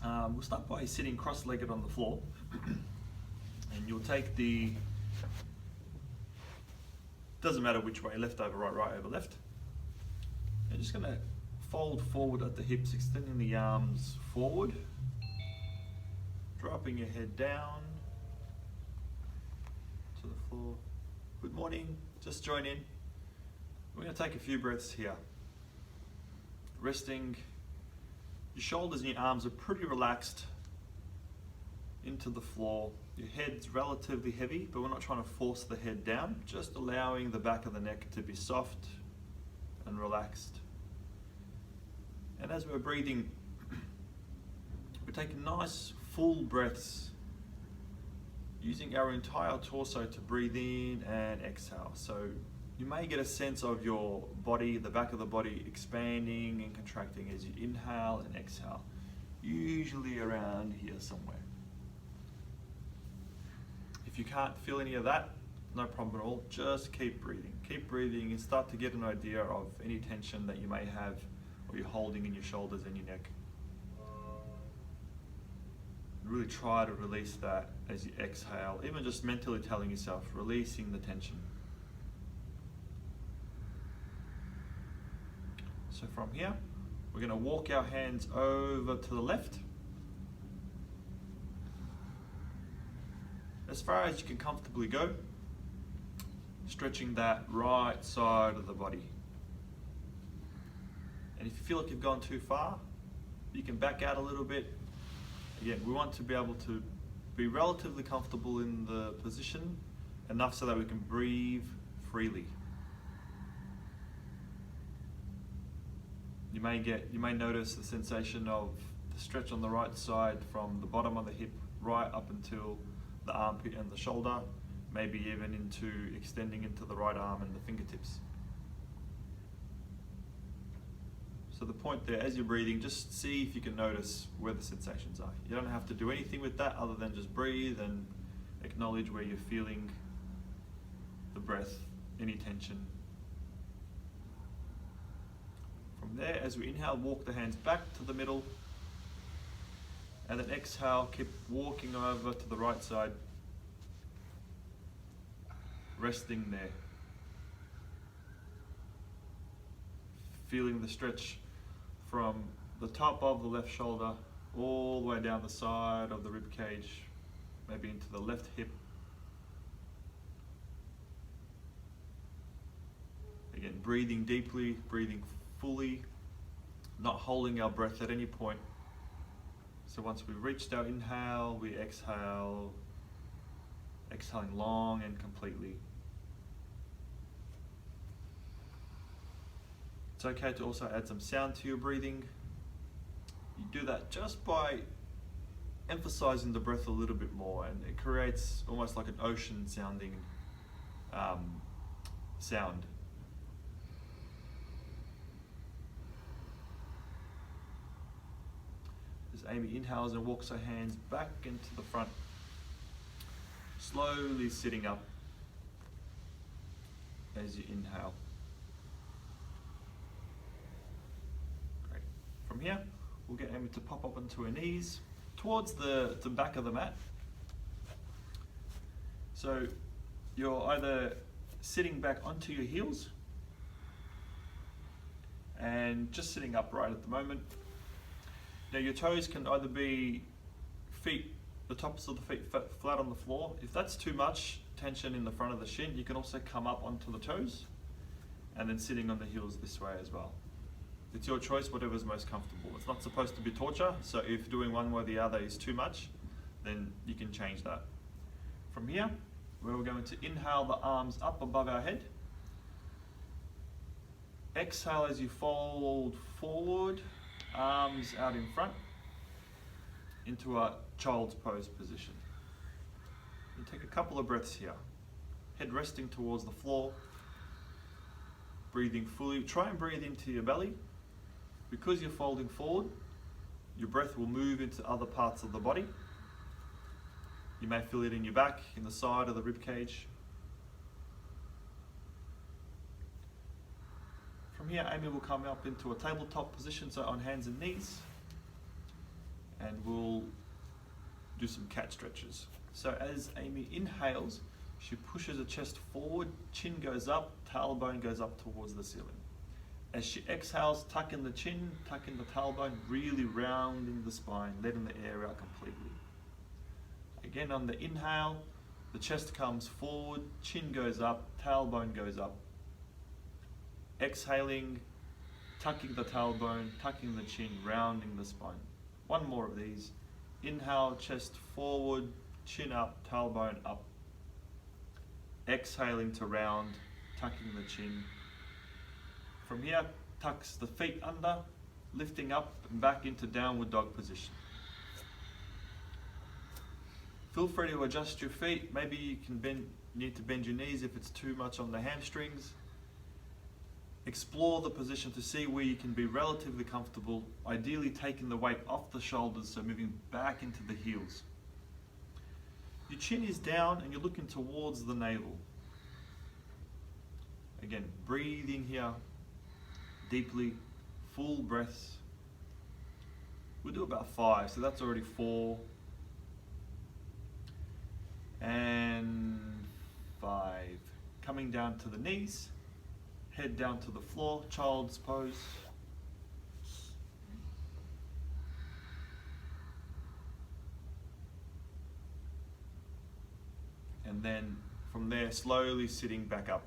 We'll start by sitting cross-legged on the floor, and you'll take doesn't matter which way, left over right, right over left. You're just gonna fold forward at the hips, extending the arms forward, dropping your head down to the floor. Good morning, just join in. We're gonna take a few breaths here. Resting, your shoulders and your arms are pretty relaxed into the floor. Your head's relatively heavy, but we're not trying to force the head down, just allowing the back of the neck to be soft and relaxed. And as we're breathing, we're taking nice full breaths, using our entire torso to breathe in and exhale. So you may get a sense of your body, the back of the body expanding and contracting as you inhale and exhale, usually around here somewhere. If you can't feel any of that, no problem at all, just keep breathing. Keep breathing and start to get an idea of any tension that you may have or you're holding in your shoulders and your neck. Really try to release that as you exhale, even just mentally telling yourself, releasing the tension. So from here, we're going to walk our hands over to the left, as far as you can comfortably go, stretching that right side of the body. And if you feel like you've gone too far, you can back out a little bit. Again, we want to be able to be relatively comfortable in the position, enough so that we can breathe freely. You may notice the sensation of the stretch on the right side from the bottom of the hip right up until the armpit and the shoulder, maybe even into extending into the right arm and the fingertips. So the point there, as you're breathing, just see if you can notice where the sensations are. You don't have to do anything with that other than just breathe and acknowledge where you're feeling the breath, any tension. From there, as we inhale, walk the hands back to the middle, and then exhale, keep walking over to the right side, resting there. Feeling the stretch from the top of the left shoulder all the way down the side of the rib cage, maybe into the left hip. Again, breathing deeply, breathing fully, not holding our breath at any point. So once we've reached our inhale, we exhale, exhaling long and completely. It's okay to also add some sound to your breathing. You do that just by emphasizing the breath a little bit more, and it creates almost like an ocean sounding sound. As Amy inhales and walks her hands back into the front, slowly sitting up as you inhale. Great. From here, we'll get Amy to pop up onto her knees towards the back of the mat. So you're either sitting back onto your heels and just sitting upright at the moment. Now your toes can either be the tops of the feet flat on the floor. If that's too much tension in the front of the shin, you can also come up onto the toes and then sitting on the heels this way as well. It's your choice, whatever's most comfortable. It's not supposed to be torture, so if doing one way or the other is too much, then you can change that. From here, we're going to inhale the arms up above our head. Exhale as you fold forward, arms out in front, into a child's pose position. And take a couple of breaths here. Head resting towards the floor, breathing fully. Try and breathe into your belly. Because you're folding forward, your breath will move into other parts of the body. You may feel it in your back, in the side of the rib cage. From here, Amy will come up into a tabletop position, so on hands and knees. and we'll do some cat stretches. So as Amy inhales, she pushes her chest forward, chin goes up, tailbone goes up towards the ceiling. As she exhales, tuck in the chin, tuck in the tailbone, really rounding the spine, letting the air out completely. Again, on the inhale, the chest comes forward, chin goes up, tailbone goes up. Exhaling, tucking the tailbone, tucking the chin, rounding the spine. One more of these. Inhale, chest forward, chin up, tailbone up. Exhaling to round, tucking the chin. From here, tucks the feet under, lifting up and back into downward dog position. Feel free to adjust your feet. Maybe you need to bend your knees if it's too much on the hamstrings. Explore the position to see where you can be relatively comfortable, ideally taking the weight off the shoulders, so moving back into the heels. Your chin is down and you're looking towards the navel. Again, breathing here deeply, full breaths. We'll do about 5, so that's already 4. And 5. Coming down to the knees, head down to the floor, child's pose. And then from there, slowly sitting back up.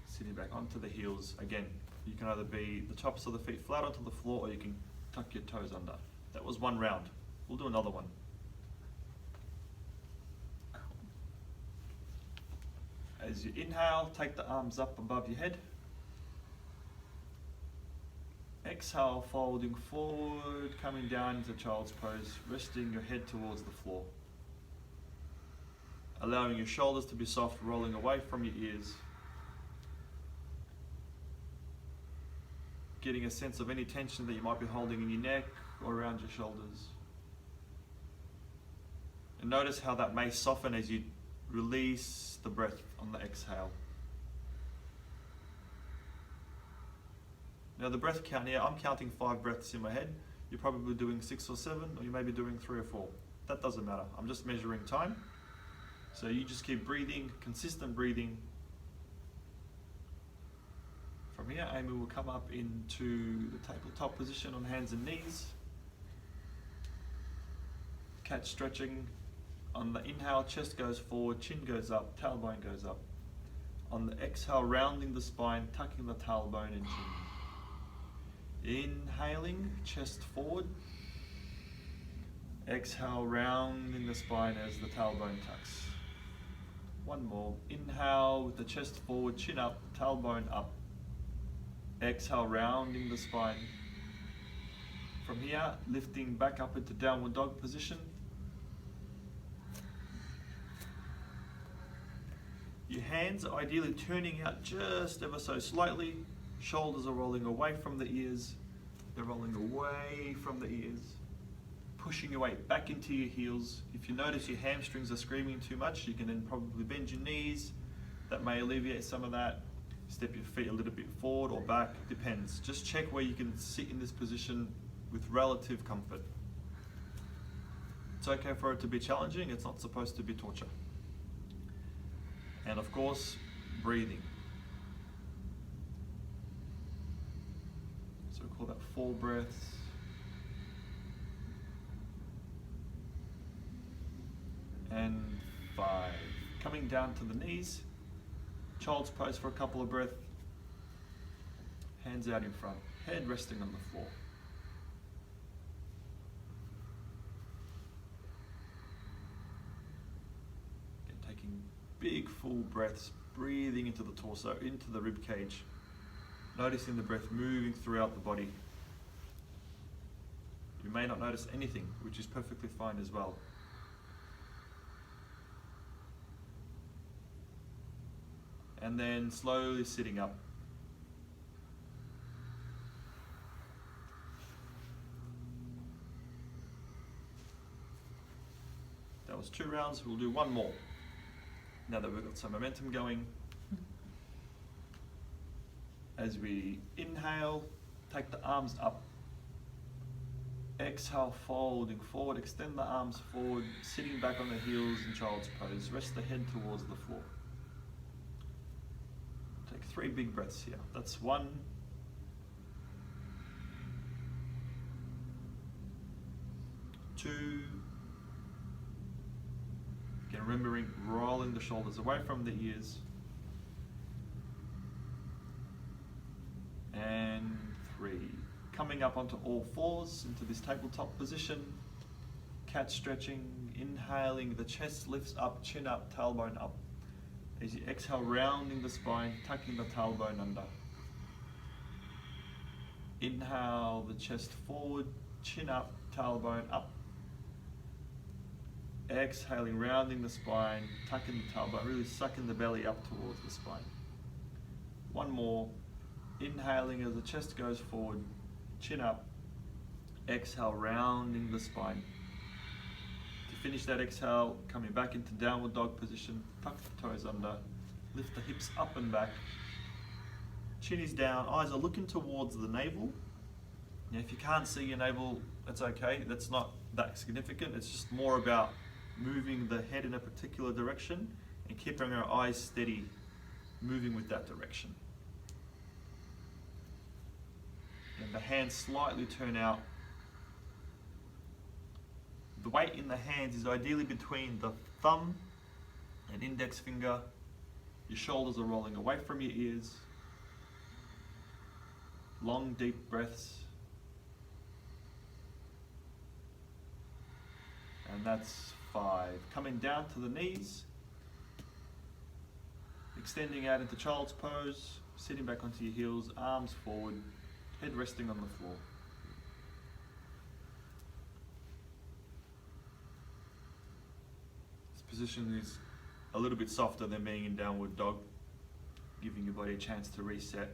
Sitting back onto the heels. Again, you can either be the tops of the feet flat onto the floor, or you can tuck your toes under. That was one round. We'll do another one. As you inhale, take the arms up above your head. Exhale, folding forward, coming down into child's pose, resting your head towards the floor. Allowing your shoulders to be soft, rolling away from your ears. Getting a sense of any tension that you might be holding in your neck or around your shoulders. And notice how that may soften as you release the breath on the exhale. Now the breath count here, I'm counting 5 breaths in my head. You're probably doing 6 or 7, or you may be doing 3 or 4. That doesn't matter. I'm just measuring time. So you just keep breathing, consistent breathing. From here, Amy will come up into the tabletop position on hands and knees. Cat stretching. On the inhale, chest goes forward, chin goes up, tailbone goes up. On the exhale, rounding the spine, tucking the tailbone and chin. Inhaling, chest forward. Exhale, rounding the spine as the tailbone tucks. One more. Inhale with the chest forward, chin up, tailbone up. Exhale, rounding the spine. From here, lifting back up into downward dog position. Your hands are ideally turning out just ever so slightly. Shoulders are rolling away from the ears. They're rolling away from the ears. Pushing your weight back into your heels. If you notice your hamstrings are screaming too much, you can then probably bend your knees. That may alleviate some of that. Step your feet a little bit forward or back, depends. Just check where you can sit in this position with relative comfort. It's okay for it to be challenging, it's not supposed to be torture. And of course, breathing. So we call that 4 breaths. And 5. Coming down to the knees. Child's pose for a couple of breaths. Hands out in front. Head resting on the floor. Again, taking big full breaths, breathing into the torso, into the rib cage. Noticing the breath moving throughout the body. You may not notice anything, which is perfectly fine as well. And then slowly sitting up. That was 2 rounds, we'll do 1 more. Now that we've got some momentum going. As we inhale, Take the arms up. Exhale, folding forward, extend the arms forward, sitting back on the heels in child's pose. Rest the head towards the floor. Take 3 big breaths here. That's 1, 2. Again, remembering rolling the shoulders away from the ears. And 3. Coming up onto all fours into this tabletop position. Cat stretching, inhaling, the chest lifts up, chin up, tailbone up. As you exhale, rounding the spine, tucking the tailbone under. Inhale, the chest forward, chin up, tailbone up. Exhaling, rounding the spine, tucking the tailbone, really sucking the belly up towards the spine. 1 more. Inhaling as the chest goes forward, chin up. Exhale, rounding the spine. To finish that exhale, coming back into downward dog position, tuck the toes under, lift the hips up and back. Chin is down, eyes are looking towards the navel. Now, if you can't see your navel, that's okay. That's not that significant. It's just more about moving the head in a particular direction and keeping our eyes steady, moving with that direction. And the hands slightly turn out. The weight in the hands is ideally between the thumb and index finger. Your shoulders are rolling away from your ears. Long, deep breaths. And that's 5. Coming down to the knees. Extending out into child's pose. Sitting back onto your heels, arms forward, head resting on the floor. This position is a little bit softer than being in downward dog, giving your body a chance to reset.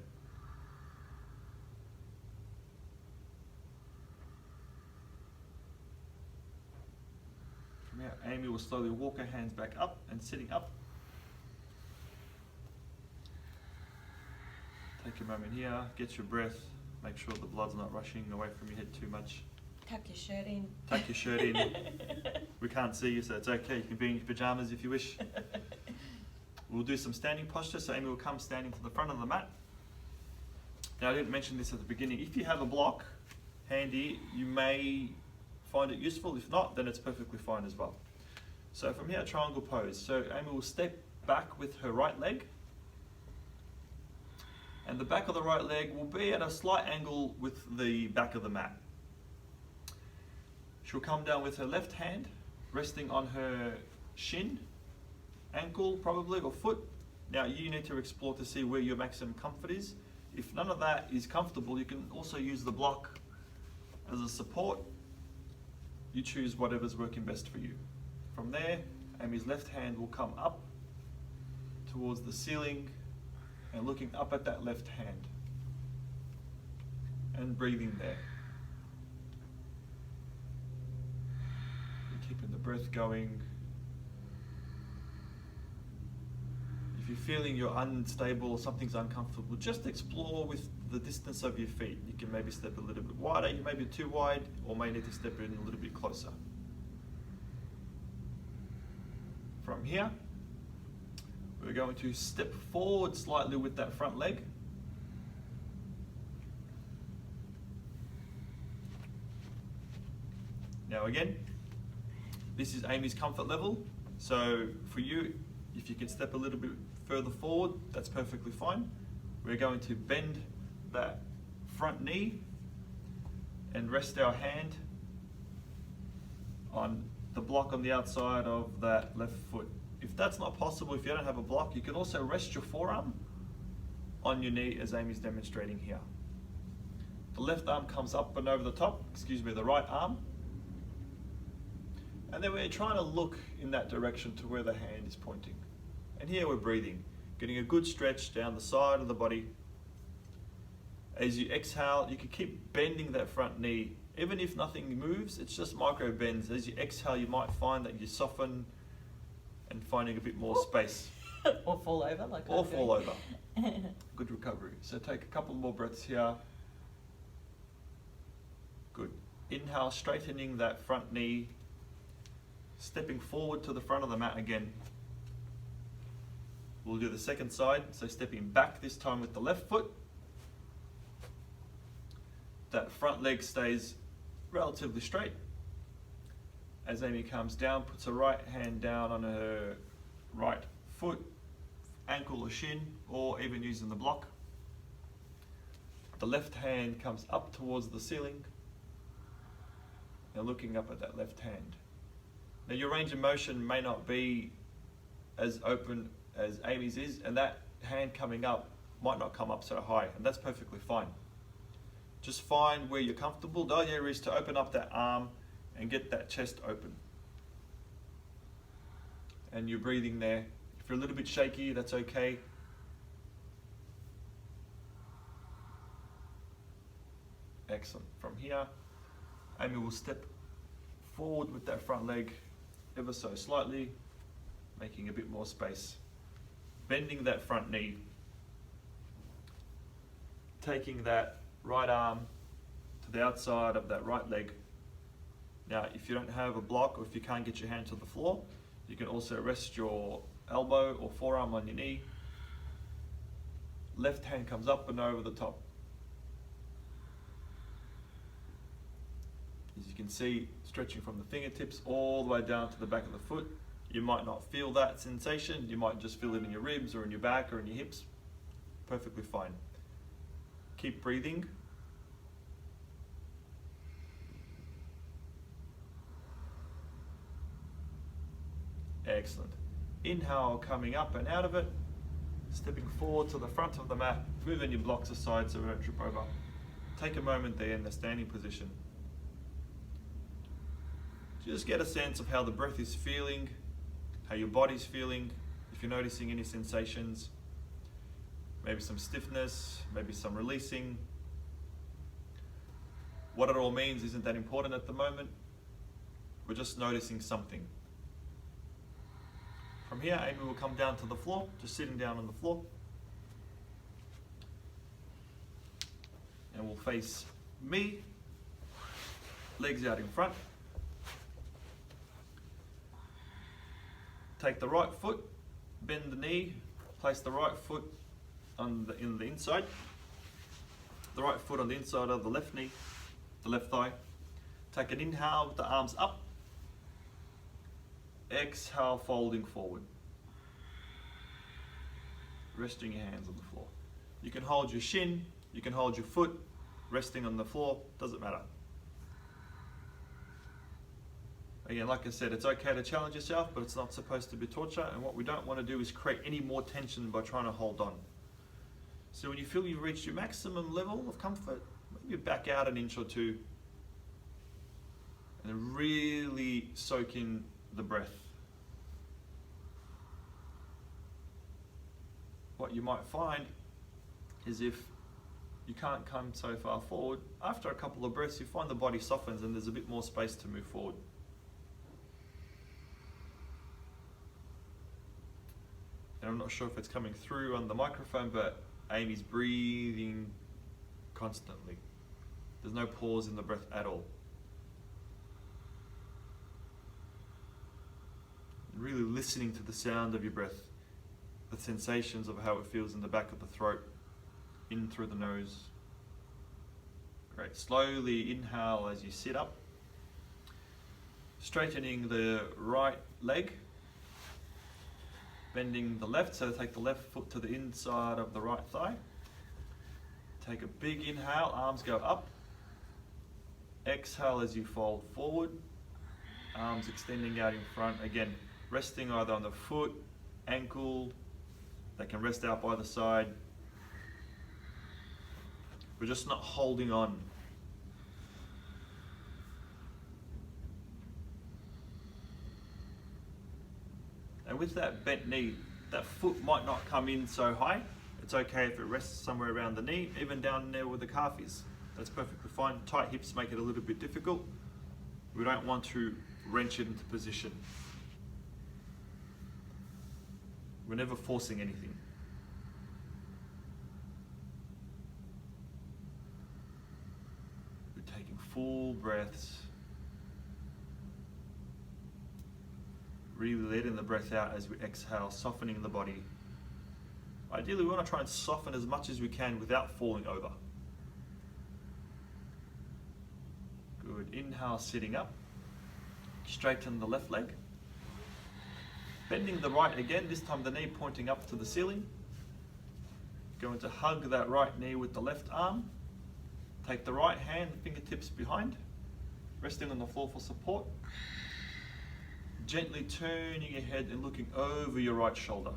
From here, Amy will slowly walk her hands back up and sitting up. Take a moment here, get your breath, make sure the blood's not rushing away from your head too much. Tuck your shirt in. Tuck your shirt in. We can't see you, so it's okay. You can be in your pajamas if you wish. We'll do some standing posture, so Amy will come standing to the front of the mat. Now, I didn't mention this at the beginning. If you have a block handy, you may find it useful. If not, then it's perfectly fine as well. So from here, triangle pose. So Amy will step back with her right leg. And the back of the right leg will be at a slight angle with the back of the mat. She'll come down with her left hand, resting on her shin, ankle probably, or foot. Now you need to explore to see where your maximum comfort is. If none of that is comfortable, you can also use the block as a support. You choose whatever's working best for you. From there, Amy's left hand will come up towards the ceiling and looking up at that left hand and breathing there. And keeping the breath going. If you're feeling you're unstable or something's uncomfortable, just explore with the distance of your feet. You can maybe step a little bit wider, you may be too wide, or may need to step in a little bit closer. From here, we're going to step forward slightly with that front leg. Now again, this is Amy's comfort level. So for you, if you can step a little bit further forward, that's perfectly fine. We're going to bend that front knee and rest our hand on the block on the outside of that left foot. If that's not possible, if you don't have a block, you can also rest your forearm on your knee as Amy's demonstrating here. The left arm comes up and over the top, the right arm. And then we're trying to look in that direction to where the hand is pointing. And here we're breathing, getting a good stretch down the side of the body. As you exhale, you can keep bending that front knee. Even if nothing moves, it's just micro bends. As you exhale, you might find that you soften and finding a bit more space. Or fall over, like Or fall over. Good recovery. So take a couple more breaths here. Inhale, straightening that front knee, stepping forward to the front of the mat again. We'll do the second side, so stepping back this time with the left foot. That front leg stays relatively straight. As Amy comes down, puts her right hand down on her right foot, ankle or shin, or even using the block. The left hand comes up towards the ceiling and looking up at that left hand. Now your range of motion may not be as open as Amy's is, and that hand coming up might not come up so high, and that's perfectly fine. Just find where you're comfortable. The idea is to open up that arm and get that chest open. And you're breathing there. If you're a little bit shaky, that's okay. Excellent. From here, Amy will step forward with that front leg ever so slightly, making a bit more space. Bending that front knee. Taking that right arm to the outside of that right leg. Now, if you don't have a block, or if you can't get your hand to the floor, you can also rest your elbow or forearm on your knee. Left hand comes up and over the top. As you can see, stretching from the fingertips all the way down to the back of the foot. You might not feel that sensation. You might just feel it in your ribs or in your back or in your hips. Perfectly fine. Keep breathing. Excellent. Inhale, coming up and out of it. Stepping forward to the front of the mat. Moving your blocks aside so we don't trip over. Take a moment there in the standing position. Just get a sense of how the breath is feeling, how your body's feeling, if you're noticing any sensations, maybe some stiffness, maybe some releasing. What it all means isn't that important at the moment. We're just noticing something. From here, Amy will come down to the floor, just sitting down on the floor. And we'll face me, legs out in front. Take the right foot, bend the knee, place the right foot in the inside. The right foot on the inside of the left knee, the left thigh. Take an inhale with the arms up. Exhale, folding forward. Resting your hands on the floor. You can hold your shin, you can hold your foot, resting on the floor, doesn't matter. Again, like I said, it's okay to challenge yourself, but it's not supposed to be torture, and what we don't want to do is create any more tension by trying to hold on. So when you feel you've reached your maximum level of comfort, maybe back out an inch or two, and then really soak in the breath. What you might find is if you can't come so far forward, after a couple of breaths you find the body softens and there's a bit more space to move forward. And I'm not sure if it's coming through on the microphone, but Amy's breathing constantly. There's no pause in the breath at all. Really listening to the sound of your breath, the sensations of how it feels in the back of the throat, in through the nose. Great. Slowly inhale as you sit up. Straightening the right leg. Bending the left, so take the left foot to the inside of the right thigh. Take a big inhale, arms go up. Exhale as you fold forward. Arms extending out in front. Again, resting either on the foot, ankle. They can rest out by the side. We're just not holding on. And with that bent knee, that foot might not come in so high. It's okay if it rests somewhere around the knee, even down there where the calf is. That's perfectly fine. Tight hips make it a little bit difficult. We don't want to wrench it into position. We're never forcing anything. We taking full breaths. Really letting the breath out as we exhale, softening the body. Ideally, we want to try and soften as much as we can without falling over. Good. Inhale, sitting up. Straighten the left leg. Bending the right again, this time the knee pointing up to the ceiling. Going to hug that right knee with the left arm. Take the right hand, fingertips behind, resting on the floor for support. Gently turning your head and looking over your right shoulder.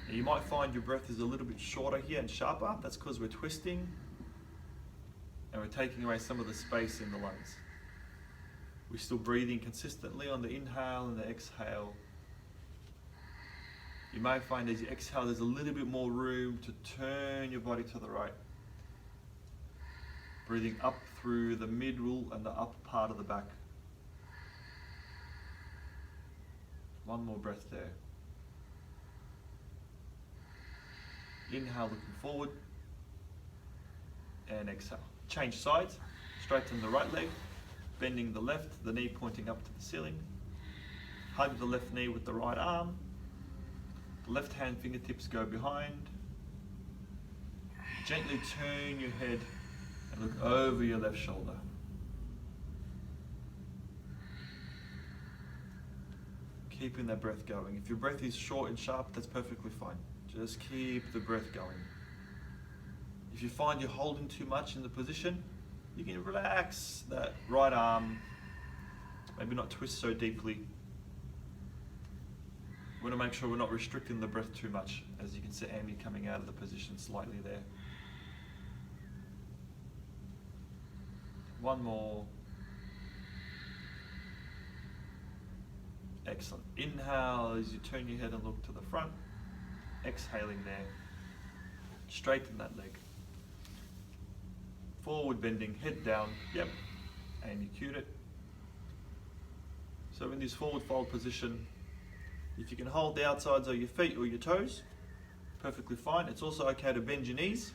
Now you might find your breath is a little bit shorter here and sharper. That's because we're twisting and we're taking away some of the space in the lungs. We're still breathing consistently on the inhale and the exhale. You may find as you exhale, there's a little bit more room to turn your body to the right. Breathing up through the middle and the upper part of the back. One more breath there. Inhale, looking forward. And exhale. Change sides. Straighten the right leg. Bending the left, the knee pointing up to the ceiling. Hug the left knee with the right arm. The left hand fingertips go behind. Gently turn your head and look over your left shoulder. Keeping that breath going. If your breath is short and sharp, that's perfectly fine. Just keep the breath going. If you find you're holding too much in the position, you can relax that right arm, maybe not twist so deeply. We want to make sure we're not restricting the breath too much. As you can see Amy coming out of the position slightly there. One more. Excellent. Inhale as you turn your head and look to the front. Exhaling there. Straighten that leg. Forward bending, head down. Yep. Amy cued it. So in this forward fold position, if you can hold the outsides of your feet or your toes, perfectly fine. It's also okay to bend your knees.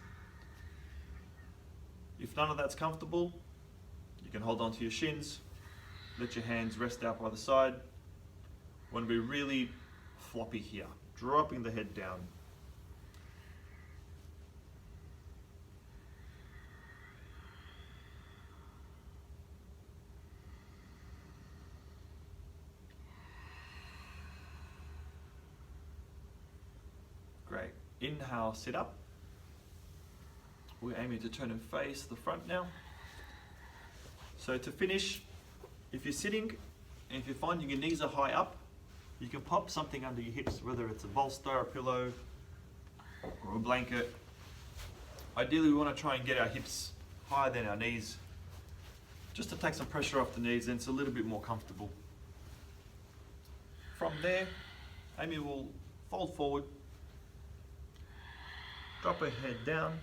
If none of that's comfortable, you can hold onto your shins, let your hands rest out by the side. Want to be really floppy here, dropping the head down. Great. Inhale, sit up. We're aiming to turn and face the front now. So to finish, if you're sitting and if you're finding your knees are high up, you can pop something under your hips, whether it's a bolster, a pillow, or a blanket. Ideally, we want to try and get our hips higher than our knees, just to take some pressure off the knees and it's a little bit more comfortable. From there, Amy will fold forward, drop her head down,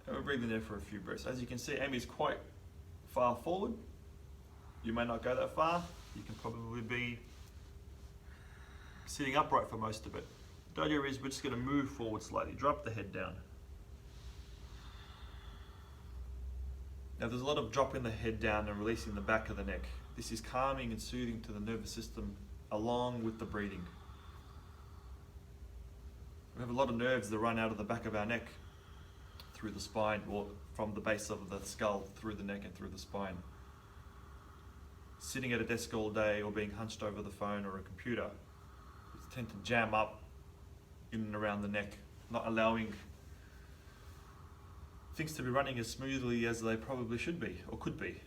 and we're breathing there for a few breaths. As you can see, Amy's quite far forward. You may not go that far. You can probably be sitting upright for most of it. The idea is we're just going to move forward slightly. Drop the head down. Now there's a lot of dropping the head down and releasing the back of the neck. This is calming and soothing to the nervous system along with the breathing. We have a lot of nerves that run out of the back of our neck through the spine, or from the base of the skull through the neck and through the spine. Sitting at a desk all day or being hunched over the phone or a computer, we tend to jam up in and around the neck, not allowing things to be running as smoothly as they probably should be or could be.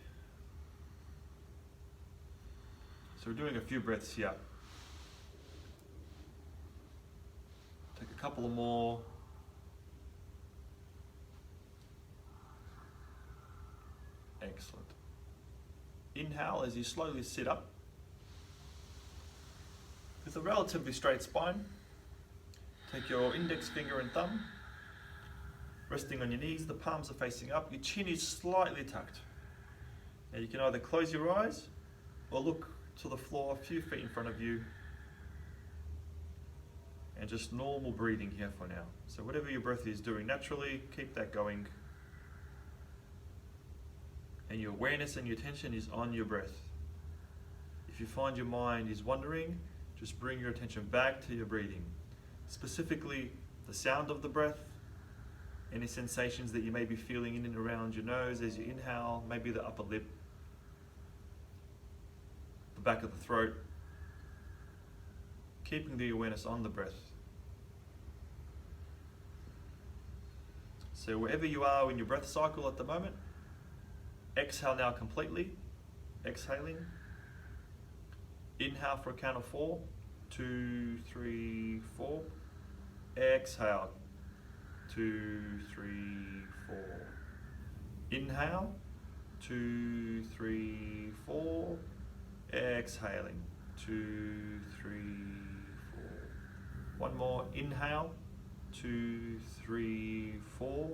So we're doing a few breaths here. Take a couple more. Excellent. Inhale as you slowly sit up. With a relatively straight spine, take your index finger and thumb, resting on your knees, the palms are facing up, your chin is slightly tucked. Now you can either close your eyes or look to the floor a few feet in front of you and just normal breathing here for now. So whatever your breath is doing naturally, keep that going. And your awareness and your attention is on your breath. If you find your mind is wandering, just bring your attention back to your breathing. Specifically, the sound of the breath, any sensations that you may be feeling in and around your nose as you inhale, maybe the upper lip, the back of the throat. Keeping the awareness on the breath. So wherever you are in your breath cycle at the moment, exhale now completely. Exhaling. Inhale for a count of 4. 2, 3, 4. Exhale. 2, 3, 4. Inhale. 2, 3, 4. Exhaling. 2, 3, 4. One more. Inhale. 2, 3, 4.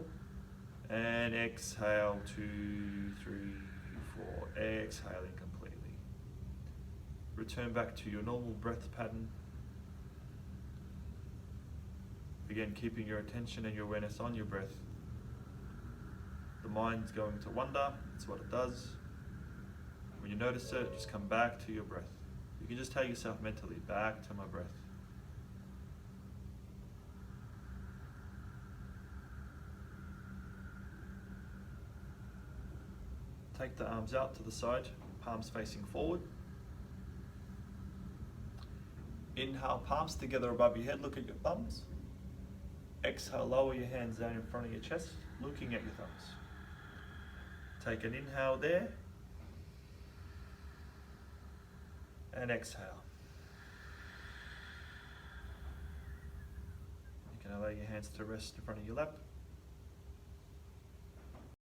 And exhale. 2, 3, 4. Exhaling completely. Return back to your normal breath pattern. Again, keeping your attention and your awareness on your breath. The mind's going to wander, that's what it does. When you notice it, just come back to your breath. You can just tell yourself mentally, back to my breath. Take the arms out to the side, palms facing forward. Inhale, palms together above your head, look at your thumbs. Exhale, lower your hands down in front of your chest, looking at your thumbs. Take an inhale there. And exhale. You can allow your hands to rest in front of your lap.